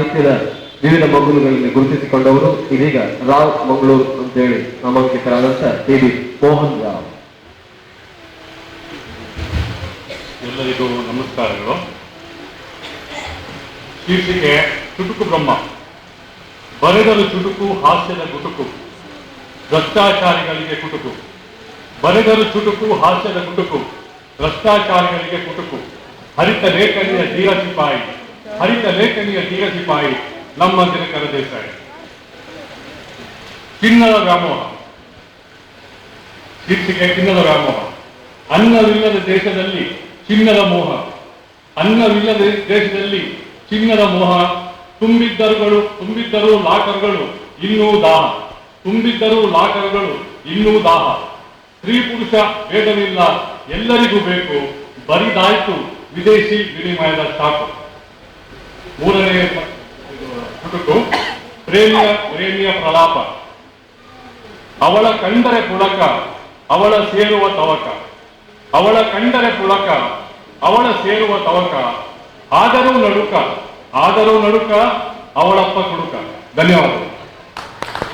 ಸಾಹಿತ್ಯದ ವಿವಿಧ ಮಗ್ಗುಲುಗಳಲ್ಲಿ ಗುರುತಿಸಿಕೊಂಡವರು ಇದೀಗ ರಾವ್ ಮಂಗಳೂರು ಅಂತೇಳಿ ನಾಮಾಂಕಿತರಾದಂಥ ಟಿ.ಬಿ. ಮೋಹನ್ ರಾವ್. ಎಲ್ಲರಿಗೂ ನಮಸ್ಕಾರಗಳು. ಶೀರ್ಷಿಕೆ ಚುಟುಕು ಬ್ರಹ್ಮ. ಬರೆದರು ಚುಟುಕು ಹಾಸ್ಯದ ಗುಟುಕು, ಭ್ರಷ್ಟಾಚಾರಿಗಳಿಗೆ ಕುಟುಕು. ಬರೆದರು ಚುಟುಕು ಹಾಸ್ಯದ ಗುಟುಕು, ಭ್ರಷ್ಟಾಚಾರಿಗಳಿಗೆ ಕುಟುಕು. ಹರಿತ ಲೇಖನಿಯ ಧೀರ ಸಿಪಾಯಿ, ಹರಿತ ಲೇಖನಿಯ ಧೀರ ಸಿಪಾಯಿ ನಮ್ಮ ದಿನಕರ ದೇಸಾಯಿ. ಚಿನ್ನದ ವ್ಯಾಮೋಹ. ಶೀರ್ಷಿಕೆ ಚಿನ್ನದ ವ್ಯಾಮೋಹ. ಅನ್ನವಿಲ್ಲದ ದೇಶದಲ್ಲಿ ಚಿನ್ನದ ಮೋಹ, ಅನ್ನವಿಲ್ಲದ ದೇಶದಲ್ಲಿ ಚಿನ್ನದ ಮೋಹ. ತುಂಬಿದ್ದರೂ ಲಾಕರ್ಗಳು ಇನ್ನೂ ದಾಹ, ತುಂಬಿದ್ದರೂ ಲಾಕರ್ಗಳು ಇನ್ನೂ ದಾಹ. ಸ್ತ್ರೀ ಪುರುಷ ಭೇದವಿಲ್ಲ, ಎಲ್ಲರಿಗೂ ಬೇಕು, ಬರಿದಾಯ್ತು ವಿದೇಶಿ ವಿನಿಮಯದ ಸಾಕು. ಮೂರನೇ ಚುಟುಕು ಪ್ರೇಮಿಯ ಪ್ರಲಾಪ. ಅವಳ ಕಂಡರೆ ಪುಳಕ, ಅವಳ ಸೇರುವ ತವಕ, ಅವಳ ಕಂಡರೆ ಪುಳಕ, ಅವಳ ಸೇರುವ ತವಕ. ಆದರೂ ನಡುಕ ಅವಳಪ್ಪ ಕುಡುಕ. ಧನ್ಯವಾದ.